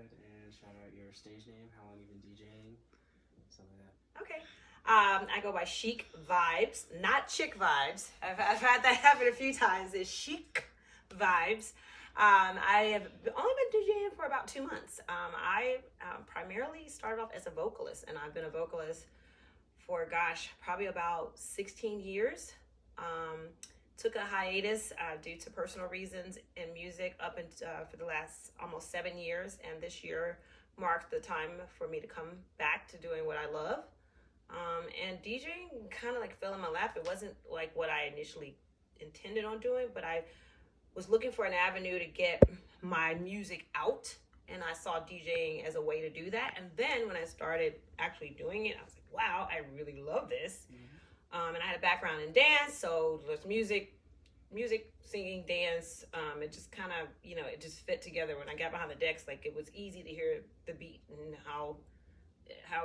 ahead and shout out your stage name, how long you've been DJing, something like that. Okay. I go by Chic Vibez, not Chick Vibes. I've had that happen a few times. It's Chic Vibez. I have only been DJing for about 2 months. I primarily started off as a vocalist, and I've been a vocalist for, gosh, probably about 16 years. Took a hiatus due to personal reasons in music up for the last almost 7 years, and this year marked the time for me to come back to doing what I love. And DJing kind of like fell in my lap. It wasn't like what I initially intended on doing, but I was looking for an avenue to get my music out, and I saw DJing as a way to do that. And then when I started actually doing it, I was like, wow, I really love this. And I had a background in dance, so there's music, singing, dance. It just kind of, it just fit together. When I got behind the decks, like it was easy to hear the beat and how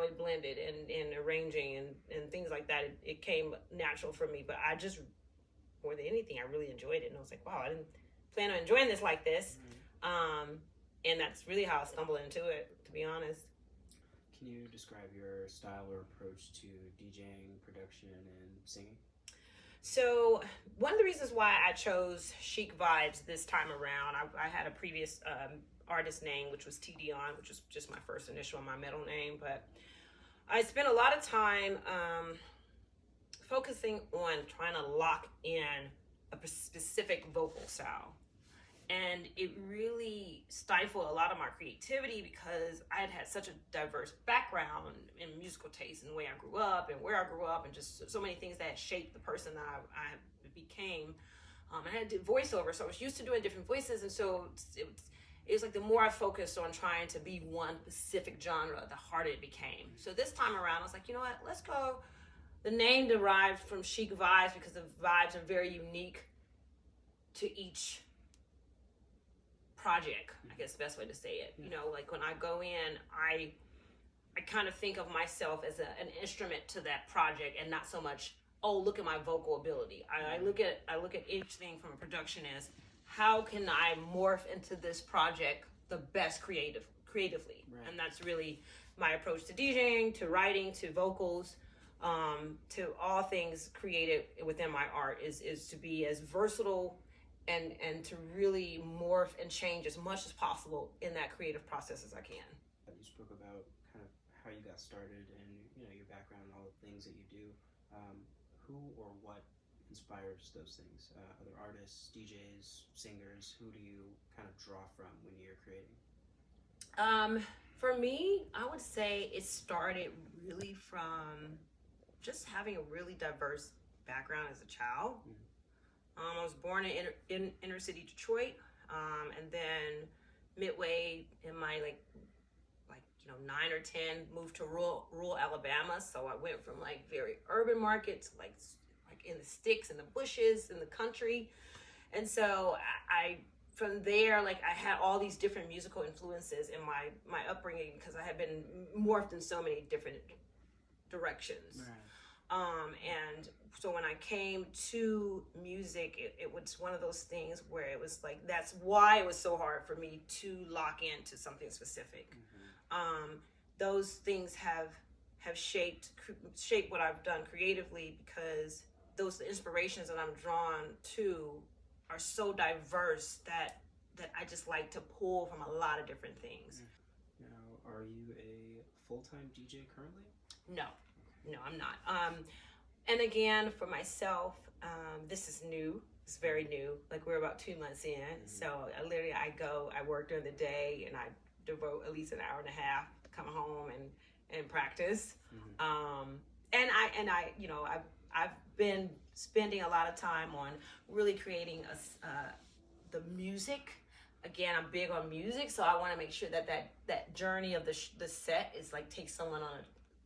it blended and arranging and things like that. It came natural for me, but I just, more than anything, I really enjoyed it. And I was like, wow, I didn't plan on enjoying this like this. And that's really how I stumbled into it, to be honest. Can you describe your style or approach to DJing, production, and singing? So one of the reasons why I chose Chic Vibez this time around, I had a previous artist name, which was T. Dion, which was just my first initial and my middle name. But I spent a lot of time focusing on trying to lock in a specific vocal style. And it really stifled a lot of my creativity because I had such a diverse background in musical taste and the way I grew up and where I grew up and just so many things that had shaped the person that I became. I had to do voiceover, so I was used to doing different voices. And so it was like the more I focused on trying to be one specific genre, the harder it became. So this time around, I was like, you know what, let's go. The name derived from Chic Vibez because the vibes are very unique to each project, I guess the best way to say it. Like when I go in, I kind of think of myself as an instrument to that project and not so much, oh, look at my vocal ability. I look at each thing from a production as how can I morph into this project the best creatively. Right. And that's really my approach to DJing, to writing, to vocals, to all things creative within my art is to be as versatile and to really morph and change as much as possible in that creative process as I can. You spoke about kind of how you got started and your background and all the things that you do. Who or what inspires those things? Other artists, DJs, singers? Who do you kind of draw from when you're creating? For me, I would say it started really from just having a really diverse background as a child. I was born in inner city Detroit, and then midway in my like 9 or 10, moved to rural Alabama. So I went from like very urban markets, like in the sticks and the bushes in the country, and so I from there, like I had all these different musical influences in my upbringing because I had been morphed in so many different directions. Right. And so when I came to music, it was one of those things where it was like, that's why it was so hard for me to lock into something specific. Those things have shaped what I've done creatively because those inspirations that I'm drawn to are so diverse that I just like to pull from a lot of different things. Now, are you a full-time DJ currently? No, I'm not. And again, for myself, this is new. It's very new. Like we're about 2 months in. So I work during the day and I devote at least an hour and a half to come home and practice. I've been spending a lot of time on really creating the music. Again, I'm big on music, so I want to make sure that journey of the set is like take someone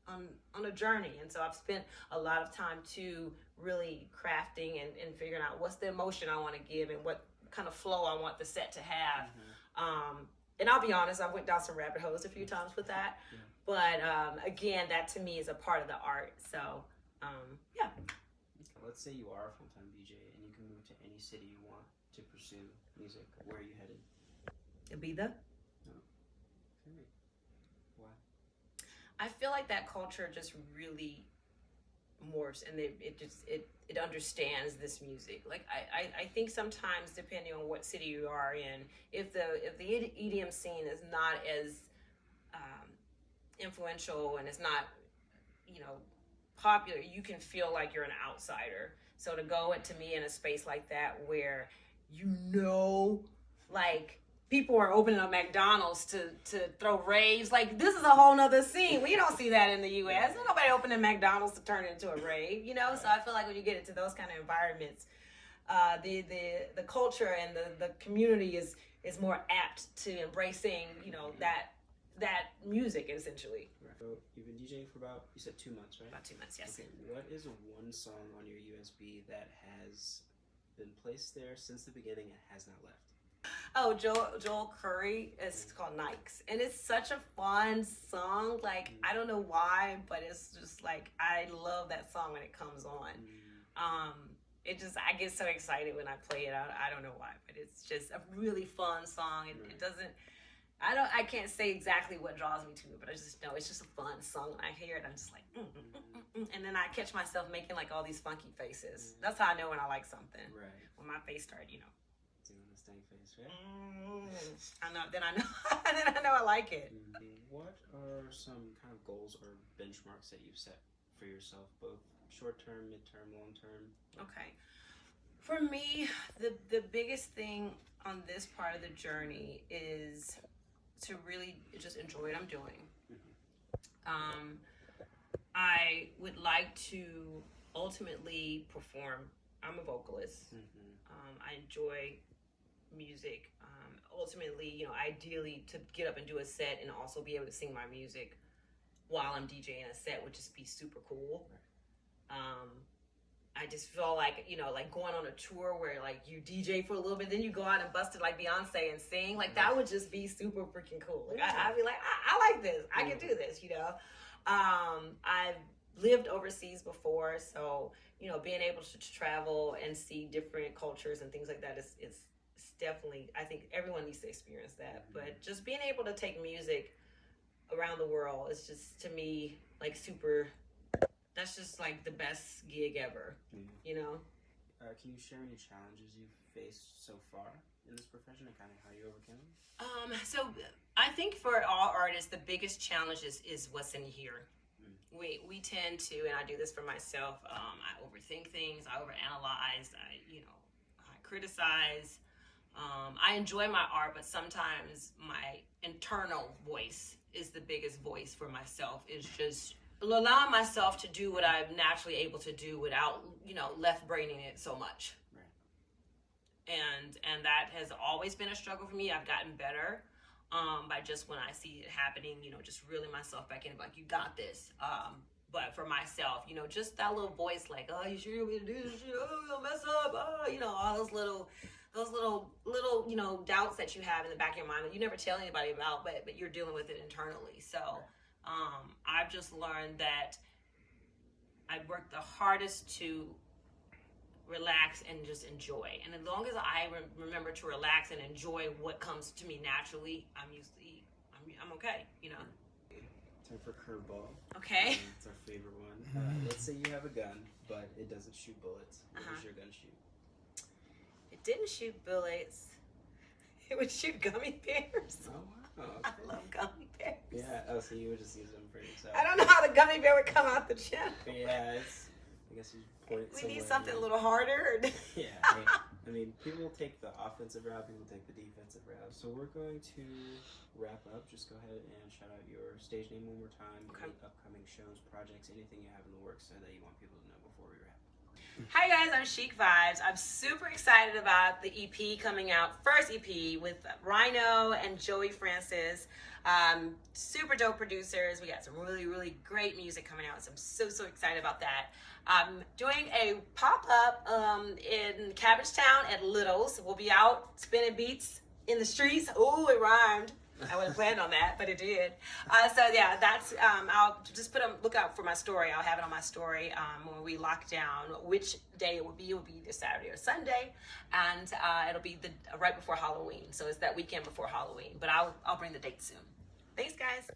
on a journey. And so I've spent a lot of time to really crafting and figuring out what's the emotion I want to give and what kind of flow I want the set to have. And I'll be honest, I went down some rabbit holes a few times with that. But again, that to me is a part of the art. So yeah. Let's say you are a full-time DJ and you can move to any city you want to pursue music. Where are you headed? Ibiza. Oh. I feel like that culture just really morphs, and it understands this music. Like I think sometimes, depending on what city you are in, if the EDM scene is not as influential and it's not, you know, popular, you can feel like you're an outsider. So to go into me in a space like that where, you know, like people are opening up McDonald's to throw raves, like this is a whole nother scene. We don't see that in the US. There's nobody opening McDonald's to turn it into a rave, you know? So I feel like when you get into those kind of environments, the culture and the community is more apt to embracing, you know, that music essentially. Right. So you've been DJing for about, you said 2 months, right? About 2 months, yes. Okay. What is one song on your USB that has been placed there since the beginning and has not left? Oh, Joel Curry. It's called Nikes, and it's such a fun song. Like I don't know why, but it's just like I love that song when it comes on. It just, I get so excited when I play it out. I don't know why, but it's just a really fun song. It doesn't. I can't say exactly what draws me to it, but I just know it's just a fun song. When I hear it, I'm just like, and then I catch myself making like all these funky faces. That's how I know when I like something. Right. When my face started, you know, doing the stank face, right? I know. Then I know. Then I know I like it. What are some kind of goals or benchmarks that you've set for yourself, both short term, mid-term, long term? Okay. For me, the biggest thing on this part of the journey is to really just enjoy what I'm doing. I would like to ultimately perform. I'm a vocalist. I enjoy music. Ultimately, you know, ideally to get up and do a set and also be able to sing my music while I'm DJing a set would just be super cool. I just feel like, you know, like going on a tour where like you DJ for a little bit, then you go out and bust it like Beyonce and sing, like that would just be super freaking cool. Like I'd be like, I like this. I can do this, you know. I've lived overseas before, so, you know, being able to travel and see different cultures and things like that is definitely, I think everyone needs to experience that. But just being able to take music around the world is just, to me, like super, that's just like the best gig ever, you know? Can you share any challenges you've faced so far in this profession and kind of how you overcame them? So I think for all artists, the biggest challenge is what's in here. We tend to, and I do this for myself, I overthink things, I overanalyze, I criticize. I enjoy my art, but sometimes my internal voice is the biggest voice for myself. It's just allowing myself to do what I'm naturally able to do without, you know, left braining it so much. Right. And that has always been a struggle for me. I've gotten better by just when I see it happening, you know, just reeling myself back in, like, you got this. But for myself, you know, just that little voice like, oh, you sure you want me to do this shit? Oh, you'll mess up. Oh, you know, all those little, you know, doubts that you have in the back of your mind that you never tell anybody about, but you're dealing with it internally. So I've just learned that I work the hardest to relax and just enjoy. And as long as I remember to relax and enjoy what comes to me naturally, I'm okay, you know. Time for curveball. Okay. It's our favorite one. Let's say you have a gun, but it doesn't shoot bullets. What does your gun shoot? It didn't shoot bullets. It would shoot gummy bears. Oh, wow. Okay. I love gummy bears. Yeah, so you would just use them for yourself. I don't know how the gummy bear would come out the chest. Yeah, I guess you point it We need something a little harder. Yeah, I mean, people take the offensive route, people take the defensive route. So we're going to wrap up. Just go ahead and shout out your stage name one more time, any upcoming shows, projects, anything you have in the works that you want people to know before we wrap. Hi guys, I'm Chic Vibez. I'm super excited about the EP coming out, first EP with Rhino and Joey Francis. Super dope producers. We got some really, really great music coming out, so I'm so excited about that. I'm doing a pop-up in Cabbagetown at Little's. We'll be out spinning beats in the streets. Oh, it rhymed. I wasn't planning on that, but it did. So yeah, that's, I'll just look out for my story. I'll have it on my story when we lock down which day it will be. It will be either Saturday or Sunday, and it'll be right before Halloween. So it's that weekend before Halloween, but I'll bring the date soon. Thanks, guys.